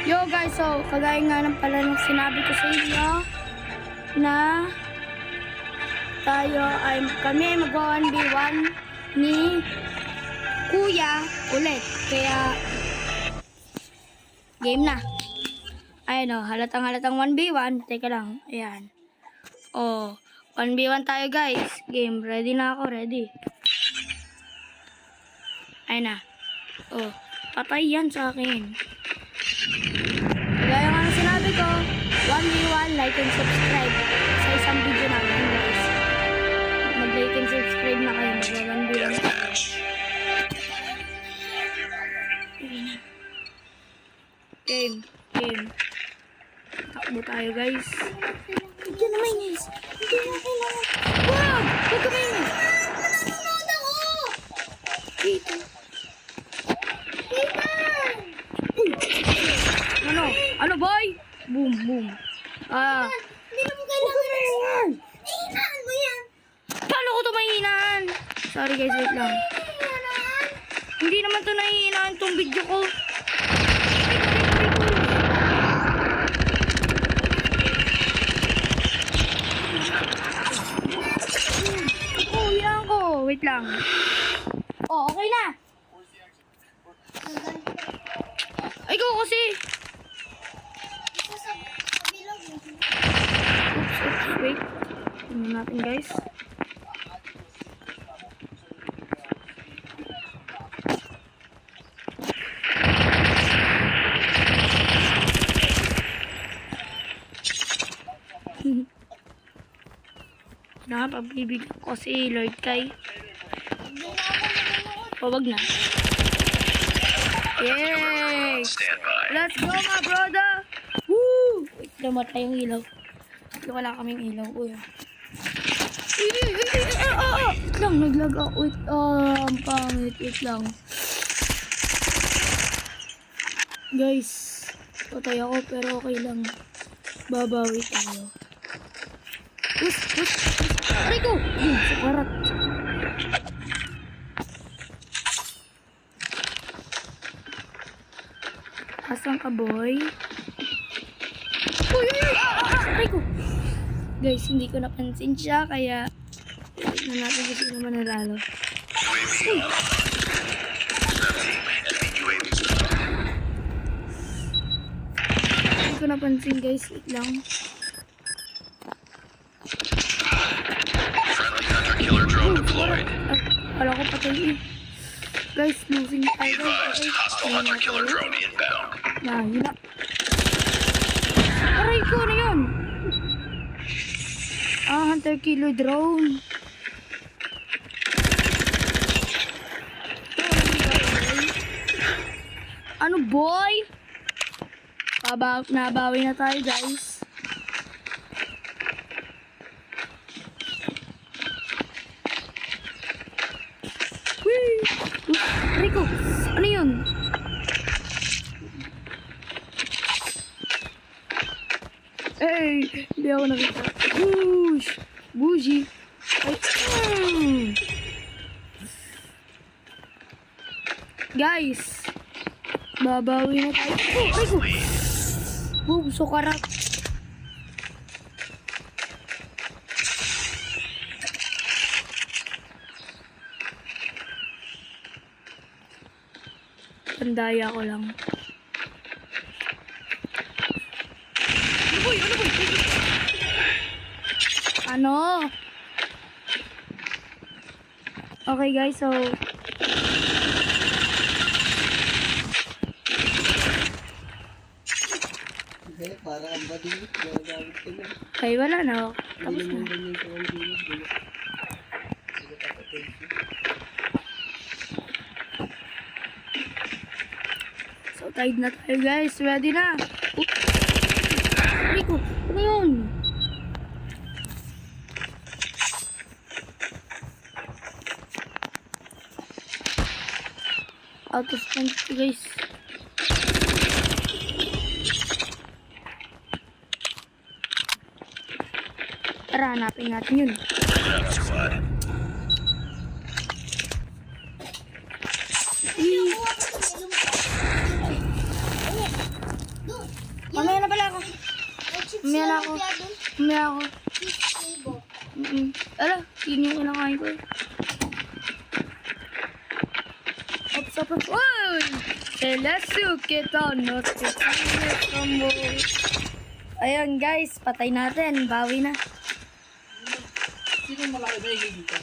Yo guys, so kagaya nga ng pala nung sinabi ko sa inyo na kami ay mag-1v1 ni Kuya ulit. Kaya game na. Ayan o, halatang 1v1. Teka lang, ayan. Oh, 1v1 tayo guys. Game, ready na ako, ready. Ayan na. Oh, patay yan sa akin. Kaya nga sinabi ko, 1v1, like and subscribe sa isang video namin guys. Mag-like and subscribe na kayo, mag-1v1 tayo. Game. Takbo tayo guys. Hindi na mainis. Hindi na kailangan. Wow! Huwag ka mainis. Nanonood ako! Dito. Ano boy? Boom. Hindi mo kailangan. Ihinaan mo yan. Paano ko ito mahihinaan? Sorry guys, wait lang. Hindi naman ito nahihinaan itong video ko. Oh, hinaan ko. Wait lang. Oh, okay na. Ay, ikaw kasi. Oops, wait. Tingnan natin guys. Napabibigyan ko si Lord Kai. Wag na. Yay! Let's go my brother! Woo! Wait, namatay yung ilaw. Wala kaming ilaw. Uy. Wait lang, naglag ako. Wait, ang pangit. Wait lang. Guys, patay ako pero okay lang. Babawi tayo. Aray ko! Sukarat. Asan ka, boy? Uy! Aray ko! Guys, hindi ko napansin siya, kaya na natin kasi naman nalalo. Hindi ko napansin, guys. Wait lang. Killer drone deployed. Wala ko patay eh. Guys, losing tayo. Hostile hunter killer drone inbound. Hina. Aray ko, ano yun? Hunter killer drone. Ano boy? Nabawi na tayo guys. Rico, ano yun? Hindi ako nakita. Bougie. Guys, babawi na tayo. Rico. Boom, sukarat. Tandaya ko lang. Ano? Okay guys, so para ang badilit, gagamit ko na. ay wala na. Tapos na. So tied na tayo guys. Ready na. Oops. Rico, ano yun? Out of 20 guys. Tara, hanapin natin yun. Squad. Mamaya na ako. Mamaya ako. Libo. Ala, yun yung kinakain ko eh. Ops. Uy! Selesu kita mo. Ayun guys, patay natin. Bawi na. Sino malaki ba yung dito?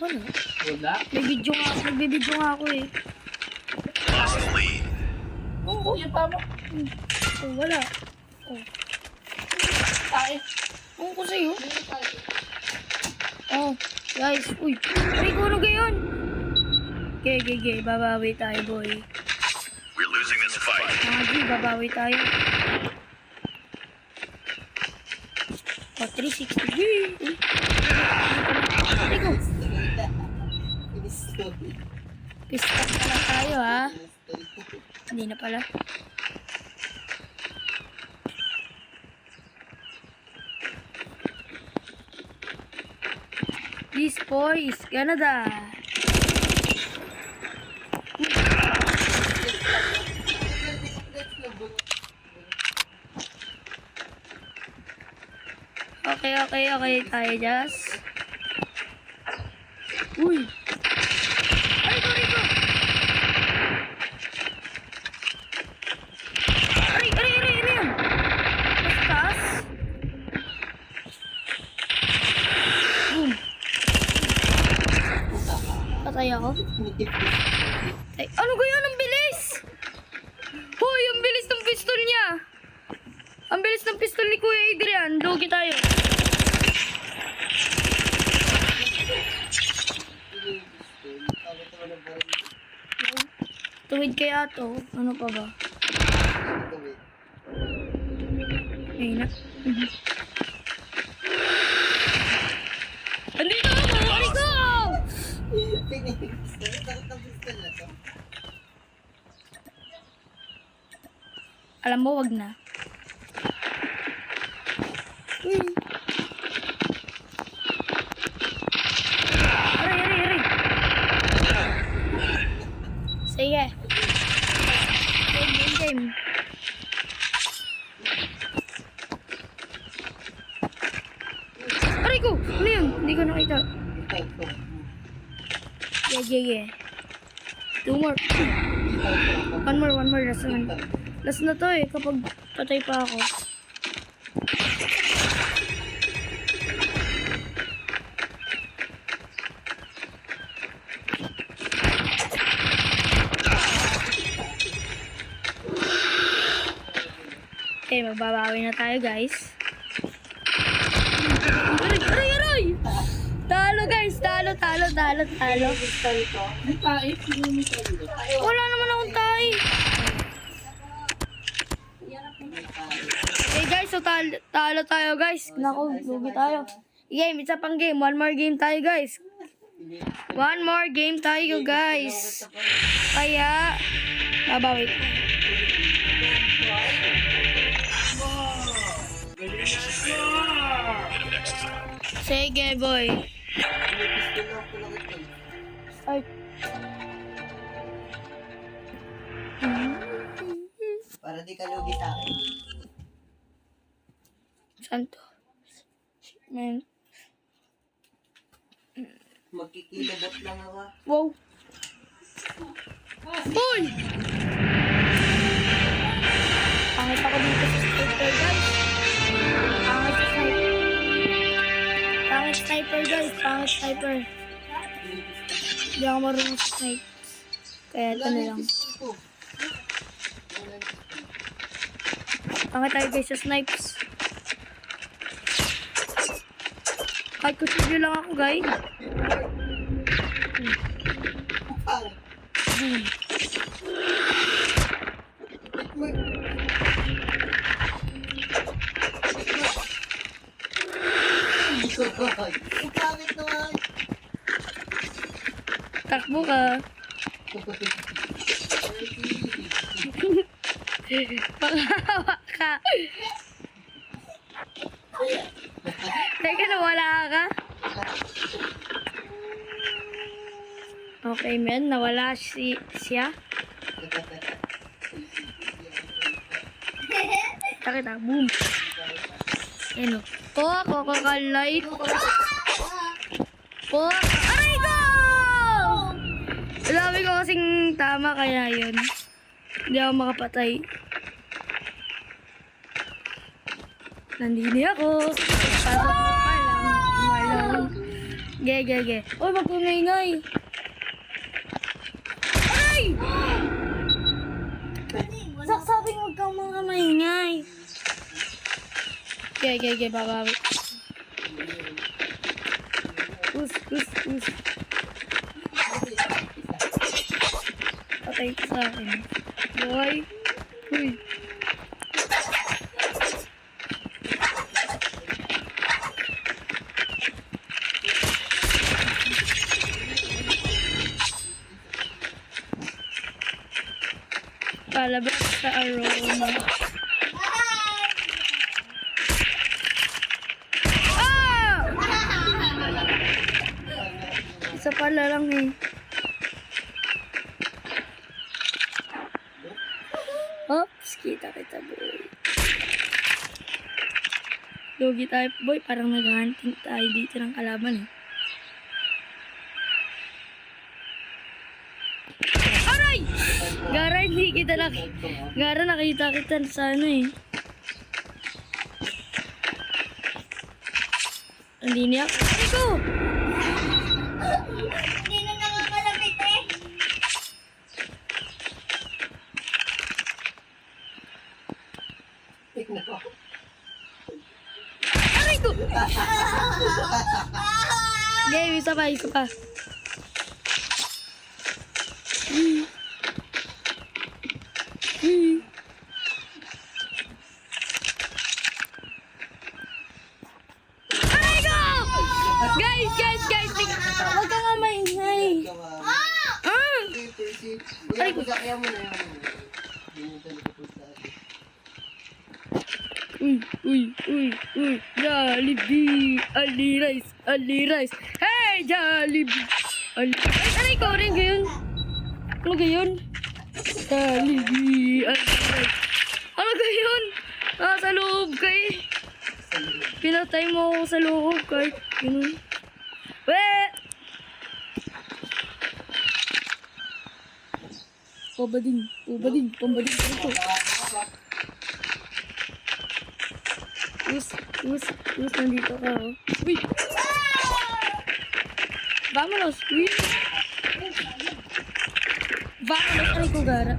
Wala. Wala? Nagbibidyo nga ako eh. Lost the lead. Oo, yan pa mo. Oh, wala. Tayo. Ang ko sa'yo. Oh, guys. Uy, ay ko ano gayon? Okay. Babawi tayo, boy. We're losing this fight. Magi, babawi tayo. Oh, 360. Uy. Ay ko. Pistak pala tayo, ha? Hindi na pala. This boy is Canada. Okay tayo, just. Uy! Rico! Aray yan! Taas? Boom! Patay ako? Ay, ano kaya? Ang bilis! Hoy, ang bilis ng pistol niya! Ang bilis ng pistol ni Kuya Adrian. Lugi tayo. Tuwid kaya to. Ano pa ba? Ayun na. Andito ako! Rico! Alam mo, wag na. Aray. Sige. Game. Aray ko! Ano yun? Hindi ko nakita. Yeah. 2 more. One more. Last na to eh. Kapag patay pa ako. Okay, magbabawi na tayo, guys. Aray! Talo, guys. Talo. Wala naman akong tayo. Okay, guys. So, talo tayo, guys. Naku, lugi tayo. Game, isa pang game. One more game tayo, guys. Kaya, babawi tayo. Mission failed. Get him next time. Sige, boy. Ay. Para di ka lugi sa akin. Saan to? Man. Magkikilabot lang ako. Wow. Uy! Pangit ako dito sa sniper, guys. Pangit sniper. Hindi ako marunong sa snipe. Kaya ito na lang. Pangit tayo guys sa snipes. Kahit kutsilyo lang ako, guys. Bakit naman? Takbo ka. Pangawa ka. Teka, nawala ka? Okay, men. Nawala siya. Takita. Boom. Ano? Coca Light. Aray ko! Sabi ko kasing tama kaya yun. Hindi ako makapatay. Nandini ako. Pasok ko pa lang. Ge. Uy, magpumingay. Aray! Sabi huwag kang mga maingay. Ge, babawi. Us. Patay ka sa akin. Boy. Uy. Palabas sa aroma. Ah! Isa pala lang eh. Oops, kita boy. Lugi tayo boy, parang naghahunting tayo dito ng kalaban eh. Aray! Gara, hindi kita Gara, nakita kita sa ano eh. Hindi niya. Aray ko! Hindi na nakakalapit eh. Aray ko! Game, isa pa. Aray ko! Guys! Huwag ka nga maingay. Aray ko! Uy. Jollibee. Ali rice. Hey, Jollibee. Aray ko, rin gayon. Ano gayon? Jollibee. Ali rice. Ano gayon? Sa loob kayo. Pinatay mo ako sa loob kahit yun. Pambading dito. Us, nandito ka, oh. Uy! Vámonos, uy! Aray ko, gara.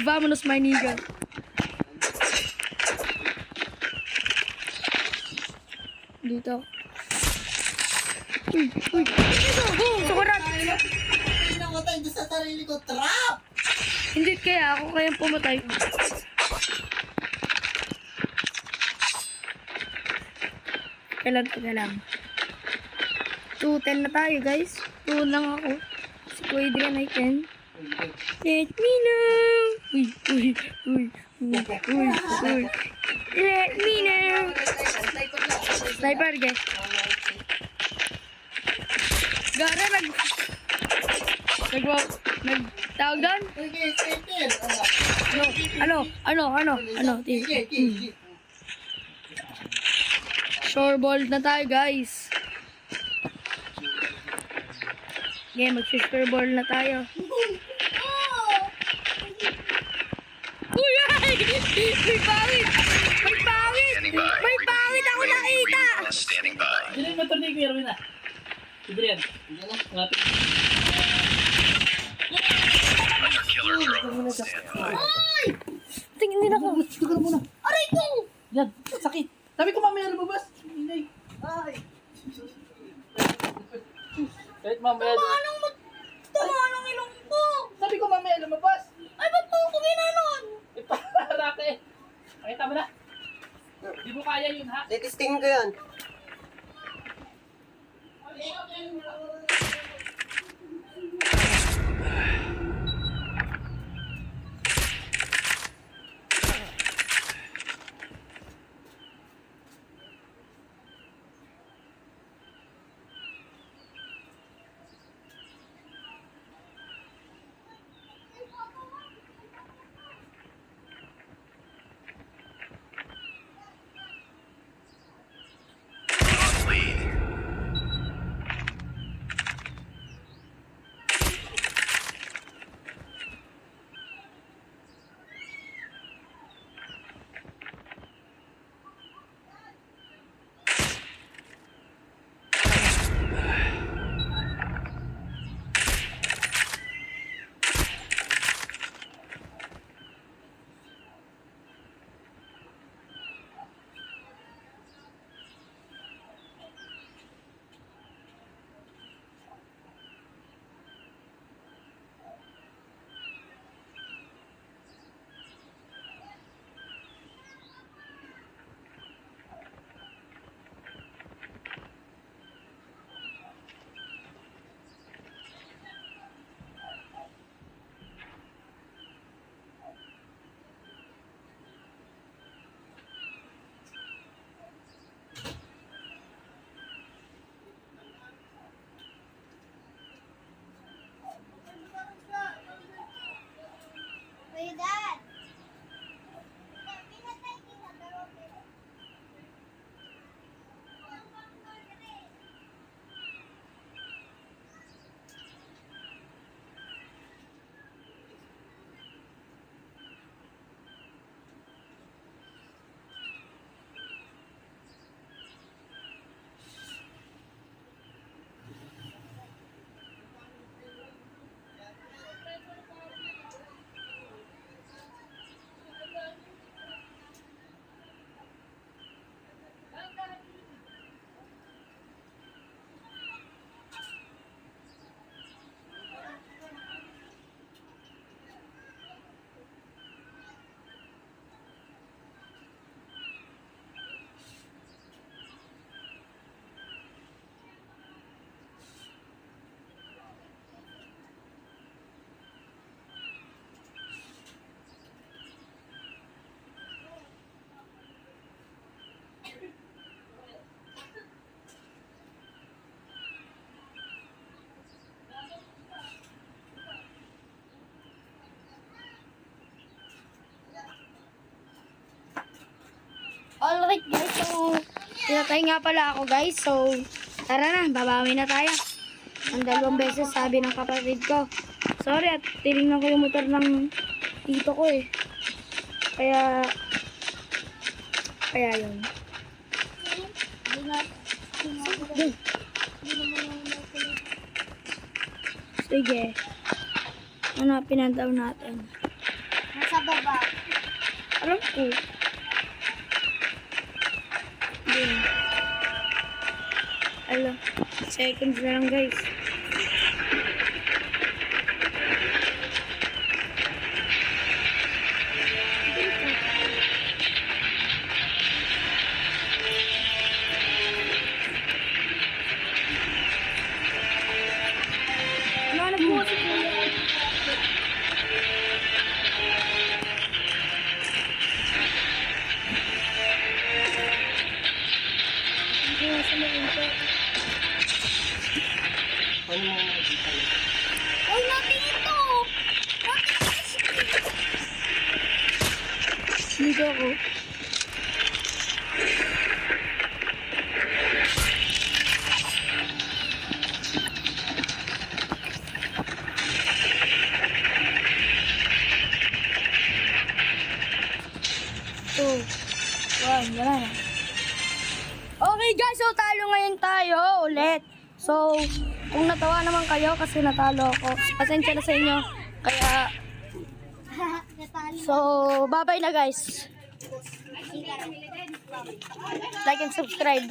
Vámonos, my nigga. Dito. Uy. Sukurat. Pinamatay doon sa sarili ko. Trap! Hindi kaya ako kayang pumatay. Taga lang. 2-10 na tayo, guys. 2 lang ako. Si Kuya Adrian ay 10. Let me know. Uy. Let me know. Sniper, guys. Gara, nagtawag doon? Ano? Sure ball na tayo, guys. Okay, mag-sure ball na tayo. Uy, ay! May pawit! May pawit ako nakita! Standing by. Hindi mo ito ni Kuya Erwin ah. Adrian. Hunter killer drone. Stand by. Tingin din ako. Ito ka muna. Aray ko! Yan, sakit. Sabi ko mamaya lumabas. Hindi. Ay. Kahit mamaya. Tama ng ilong ko! Sabi ko mamaya lumabas. Ay, ba't po ako ginanon? Parake. Pakita mo na. Di mo kaya yun ha. Titistingin ko yan. Alright guys, so tinatay nga pala ako guys. So tara na, babawi na tayo. Ang 2 beses sabi ng kapatid ko. Sorry at tinignan ko yung motor ng tito ko eh. Kaya yun. Sige. Hanapin na daw natin. Nasa baba. Alam ko. Yun. Alam. Seconds na lang guys. Ano po si Kuya? Uy, natin ito. Dito ako. Oh. Wow, yan na. Okay guys, so talo ngayon tayo ulit. So, kung natawa naman kayo kasi natalo ako, pasensya na sa inyo. Kaya, Natali. so, bye-bye na guys. Like and subscribe.